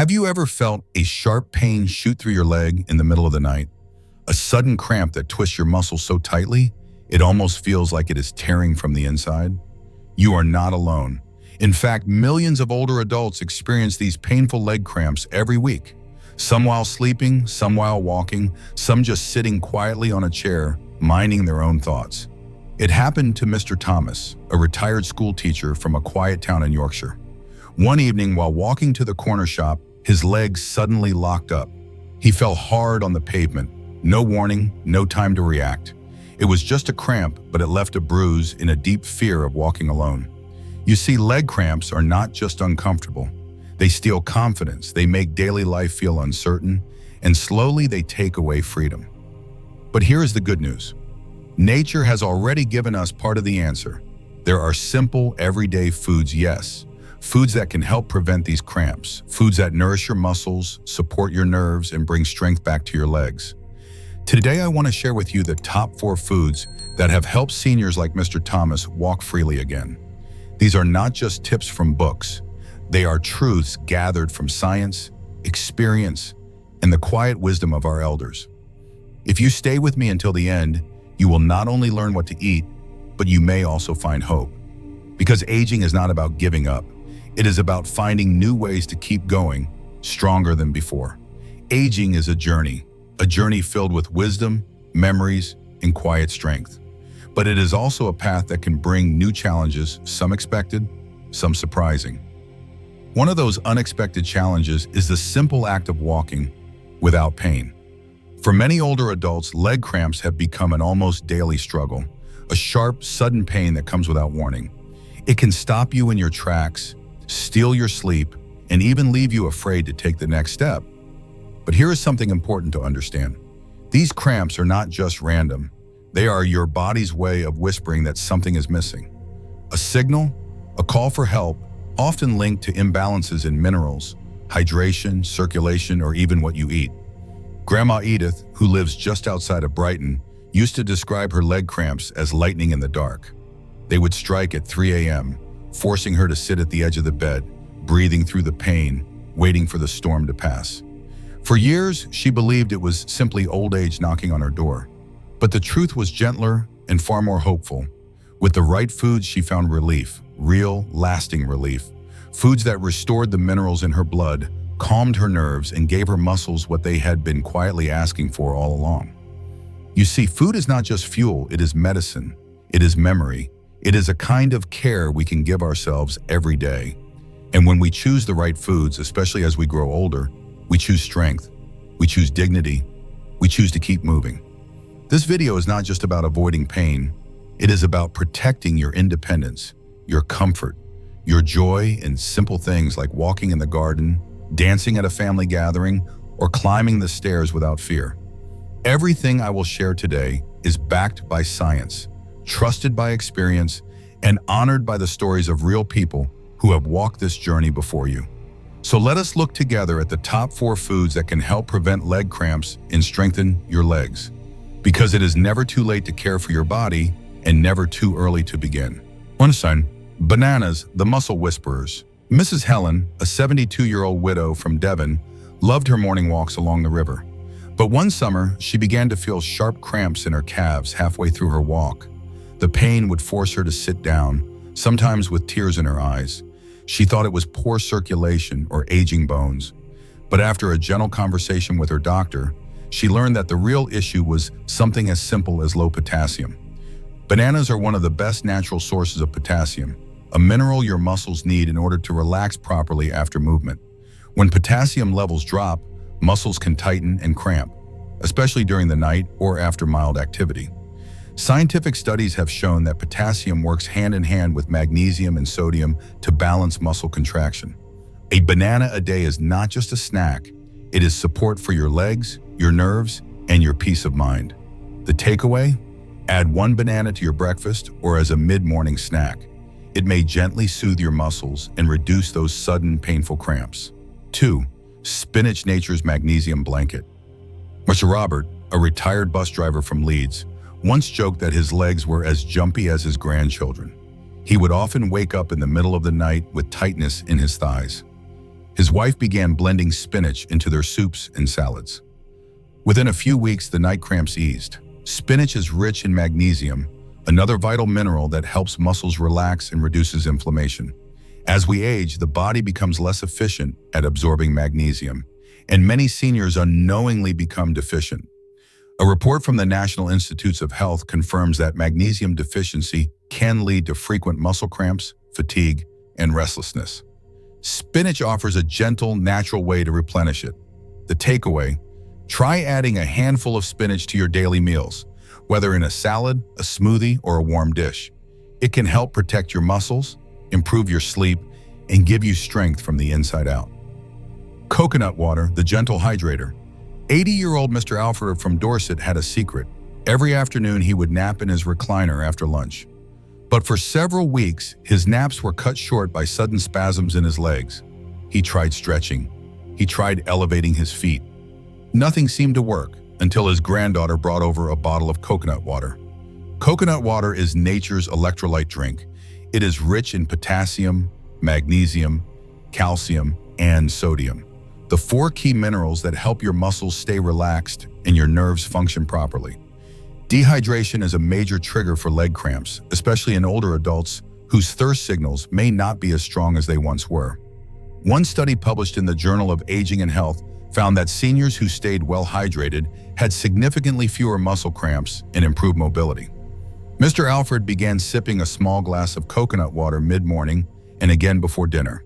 Have you ever felt a sharp pain shoot through your leg in the middle of the night? A sudden cramp that twists your muscles so tightly, it almost feels like it is tearing from the inside? You are not alone. In fact, millions of older adults experience these painful leg cramps every week. Some while sleeping, some while walking, some just sitting quietly on a chair, minding their own thoughts. It happened to Mr. Thomas, a retired school teacher from a quiet town in Yorkshire. One evening while walking to the corner shop, his legs suddenly locked up. He fell hard on the pavement. No warning, no time to react. It was just a cramp, but it left a bruise in a deep fear of walking alone. You see, leg cramps are not just uncomfortable. They steal confidence, they make daily life feel uncertain, and slowly they take away freedom. But here is the good news. Nature has already given us part of the answer. There are simple, everyday foods, yes. Foods that can help prevent these cramps. Foods that nourish your muscles, support your nerves, and bring strength back to your legs. Today, I want to share with you the top 4 foods that have helped seniors like Mr. Thomas walk freely again. These are not just tips from books. They are truths gathered from science, experience, and the quiet wisdom of our elders. If you stay with me until the end, you will not only learn what to eat, but you may also find hope. Because aging is not about giving up. It is about finding new ways to keep going, stronger than before. Aging is a journey filled with wisdom, memories, and quiet strength. But it is also a path that can bring new challenges, some expected, some surprising. One of those unexpected challenges is the simple act of walking without pain. For many older adults, leg cramps have become an almost daily struggle, a sharp, sudden pain that comes without warning. It can stop you in your tracks, steal your sleep, and even leave you afraid to take the next step. But here is something important to understand. These cramps are not just random. They are your body's way of whispering that something is missing. A signal, a call for help, often linked to imbalances in minerals, hydration, circulation, or even what you eat. Grandma Edith, who lives just outside of Brighton, used to describe her leg cramps as lightning in the dark. They would strike at 3 a.m., forcing her to sit at the edge of the bed, breathing through the pain, waiting for the storm to pass. For years, she believed it was simply old age knocking on her door. But the truth was gentler and far more hopeful. With the right foods, she found relief, real, lasting relief. Foods that restored the minerals in her blood, calmed her nerves, and gave her muscles what they had been quietly asking for all along. You see, food is not just fuel, it is medicine. It is memory. It is a kind of care we can give ourselves every day. And when we choose the right foods, especially as we grow older, we choose strength, we choose dignity, we choose to keep moving. This video is not just about avoiding pain. It is about protecting your independence, your comfort, your joy in simple things like walking in the garden, dancing at a family gathering, or climbing the stairs without fear. Everything I will share today is backed by science, trusted by experience, and honored by the stories of real people who have walked this journey before you. So let us look together at the top 4 foods that can help prevent leg cramps and strengthen your legs. Because it is never too late to care for your body and never too early to begin. 1. Bananas, the muscle whisperers. Mrs. Helen, a 72-year-old widow from Devon, loved her morning walks along the river. But one summer, she began to feel sharp cramps in her calves halfway through her walk. The pain would force her to sit down, sometimes with tears in her eyes. She thought it was poor circulation or aging bones. But after a gentle conversation with her doctor, she learned that the real issue was something as simple as low potassium. Bananas are one of the best natural sources of potassium, a mineral your muscles need in order to relax properly after movement. When potassium levels drop, muscles can tighten and cramp, especially during the night or after mild activity. Scientific studies have shown that potassium works hand in hand with magnesium and sodium to balance muscle contraction. A banana a day is not just a snack, it is support for your legs, your nerves, and your peace of mind. The takeaway? Add 1 banana to your breakfast or as a mid-morning snack. It may gently soothe your muscles and reduce those sudden painful cramps. 2. Spinach, nature's magnesium blanket. Mr. Robert, a retired bus driver from Leeds, once joked that his legs were as jumpy as his grandchildren. He would often wake up in the middle of the night with tightness in his thighs. His wife began blending spinach into their soups and salads. Within a few weeks, the night cramps eased. Spinach is rich in magnesium, another vital mineral that helps muscles relax and reduces inflammation. As we age, the body becomes less efficient at absorbing magnesium, and many seniors unknowingly become deficient. A report from the National Institutes of Health confirms that magnesium deficiency can lead to frequent muscle cramps, fatigue, and restlessness. Spinach offers a gentle, natural way to replenish it. The takeaway: try adding a handful of spinach to your daily meals, whether in a salad, a smoothie, or a warm dish. It can help protect your muscles, improve your sleep, and give you strength from the inside out. Coconut water, the gentle hydrator. 80-year-old Mr. Alfred from Dorset had a secret. Every afternoon he would nap in his recliner after lunch. But for several weeks, his naps were cut short by sudden spasms in his legs. He tried stretching. He tried elevating his feet. Nothing seemed to work until his granddaughter brought over a bottle of coconut water. Coconut water is nature's electrolyte drink. It is rich in potassium, magnesium, calcium, and sodium, the 4 key minerals that help your muscles stay relaxed and your nerves function properly. Dehydration is a major trigger for leg cramps, especially in older adults whose thirst signals may not be as strong as they once were. One study published in the Journal of Aging and Health found that seniors who stayed well hydrated had significantly fewer muscle cramps and improved mobility. Mr. Alfred began sipping a small glass of coconut water mid-morning and again before dinner.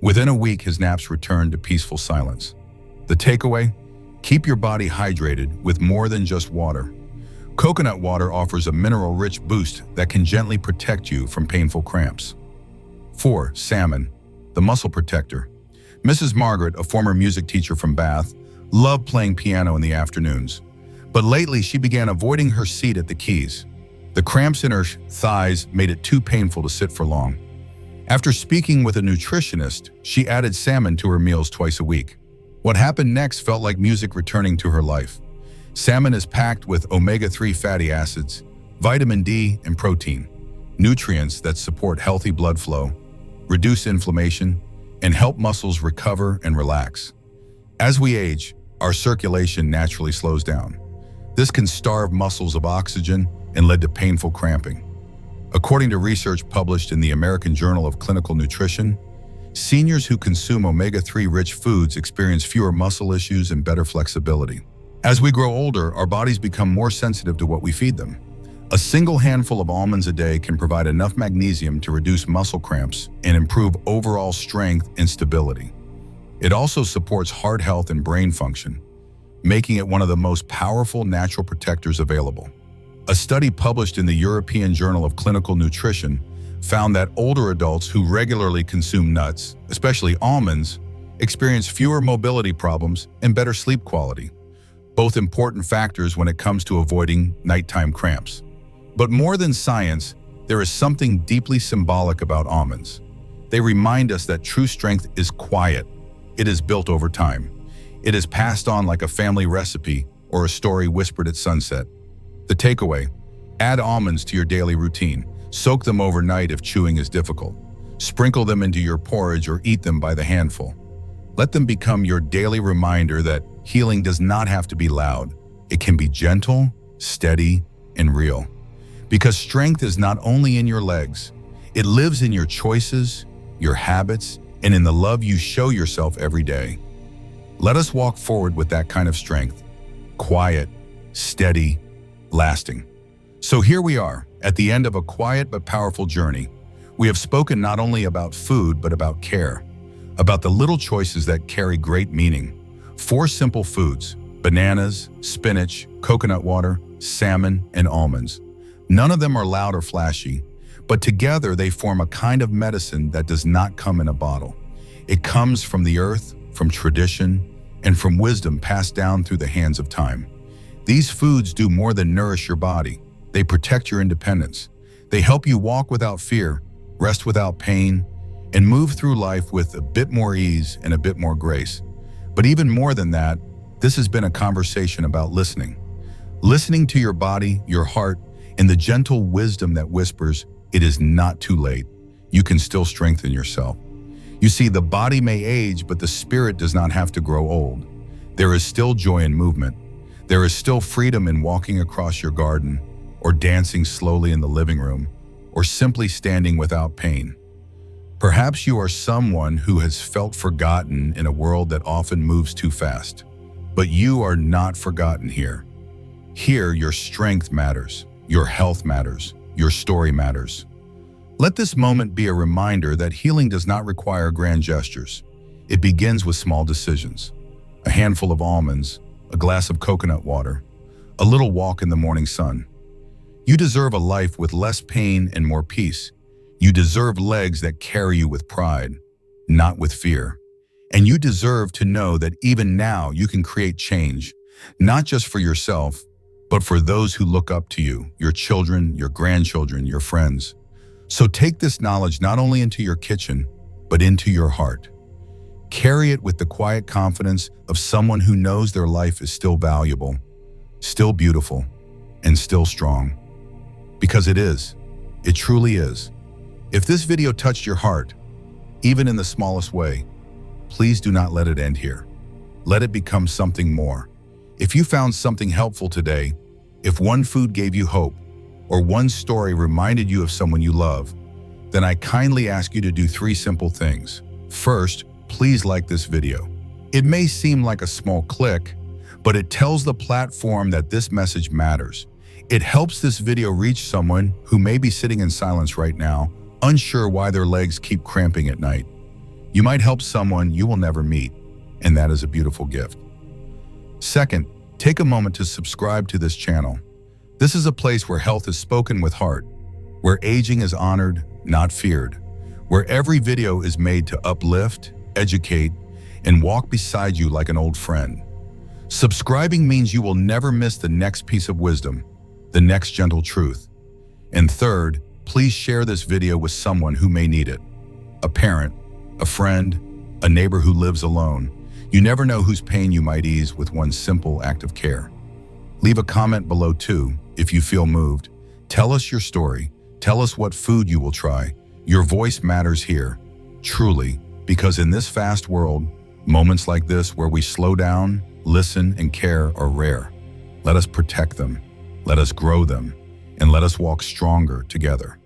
Within a week, his naps returned to peaceful silence. The takeaway: keep your body hydrated with more than just water. Coconut water offers a mineral-rich boost that can gently protect you from painful cramps. 4. Salmon, the muscle protector. Mrs. Margaret, a former music teacher from Bath, loved playing piano in the afternoons. But lately, she began avoiding her seat at the keys. The cramps in her thighs made it too painful to sit for long. After speaking with a nutritionist, she added salmon to her meals twice a week. What happened next felt like music returning to her life. Salmon is packed with omega-3 fatty acids, vitamin D, and protein, nutrients that support healthy blood flow, reduce inflammation, and help muscles recover and relax. As we age, our circulation naturally slows down. This can starve muscles of oxygen and lead to painful cramping. According to research published in the American Journal of Clinical Nutrition, seniors who consume omega-3 rich foods experience fewer muscle issues and better flexibility. As we grow older, our bodies become more sensitive to what we feed them. A single handful of almonds a day can provide enough magnesium to reduce muscle cramps and improve overall strength and stability. It also supports heart health and brain function, making it one of the most powerful natural protectors available. A study published in the European Journal of Clinical Nutrition found that older adults who regularly consume nuts, especially almonds, experience fewer mobility problems and better sleep quality, both important factors when it comes to avoiding nighttime cramps. But more than science, there is something deeply symbolic about almonds. They remind us that true strength is quiet. It is built over time. It is passed on like a family recipe or a story whispered at sunset. The takeaway: add almonds to your daily routine. Soak them overnight if chewing is difficult. Sprinkle them into your porridge or eat them by the handful. Let them become your daily reminder that healing does not have to be loud. It can be gentle, steady, and real. Because strength is not only in your legs, it lives in your choices, your habits, and in the love you show yourself every day. Let us walk forward with that kind of strength. Quiet, steady, lasting. So here we are, at the end of a quiet but powerful journey. We have spoken not only about food, but about care, about the little choices that carry great meaning. 4 simple foods: bananas, spinach, coconut water, salmon, and almonds. None of them are loud or flashy, but together they form a kind of medicine that does not come in a bottle. It comes from the earth, from tradition, and from wisdom passed down through the hands of time. These foods do more than nourish your body. They protect your independence. They help you walk without fear, rest without pain, and move through life with a bit more ease and a bit more grace. But even more than that, this has been a conversation about listening. Listening to your body, your heart, and the gentle wisdom that whispers, it is not too late. You can still strengthen yourself. You see, the body may age, but the spirit does not have to grow old. There is still joy in movement. There is still freedom in walking across your garden, or dancing slowly in the living room, or simply standing without pain. Perhaps you are someone who has felt forgotten in a world that often moves too fast. But you are not forgotten here. Here, your strength matters, your health matters, your story matters. Let this moment be a reminder that healing does not require grand gestures. It begins with small decisions. A handful of almonds, a glass of coconut water, a little walk in the morning sun. You deserve a life with less pain and more peace. You deserve legs that carry you with pride, not with fear. And you deserve to know that even now you can create change, not just for yourself, but for those who look up to you, your children, your grandchildren, your friends. So take this knowledge not only into your kitchen, but into your heart. Carry it with the quiet confidence of someone who knows their life is still valuable, still beautiful, and still strong. Because it is. It truly is. If this video touched your heart, even in the smallest way, please do not let it end here. Let it become something more. If you found something helpful today, if one food gave you hope, or one story reminded you of someone you love, then I kindly ask you to do 3 simple things. First, please like this video. It may seem like a small click, but it tells the platform that this message matters. It helps this video reach someone who may be sitting in silence right now, unsure why their legs keep cramping at night. You might help someone you will never meet, and that is a beautiful gift. Second, take a moment to subscribe to this channel. This is a place where health is spoken with heart, where aging is honored, not feared, where every video is made to uplift, educate, and walk beside you like an old friend. Subscribing means you will never miss the next piece of wisdom, the next gentle truth. And third, please share this video with someone who may need it. A parent, a friend, a neighbor who lives alone. You never know whose pain you might ease with one simple act of care. Leave a comment below too, if you feel moved. Tell us your story. Tell us what food you will try. Your voice matters here, truly, because in this fast world, moments like this where we slow down, listen, and care are rare. Let us protect them, let us grow them, and let us walk stronger together.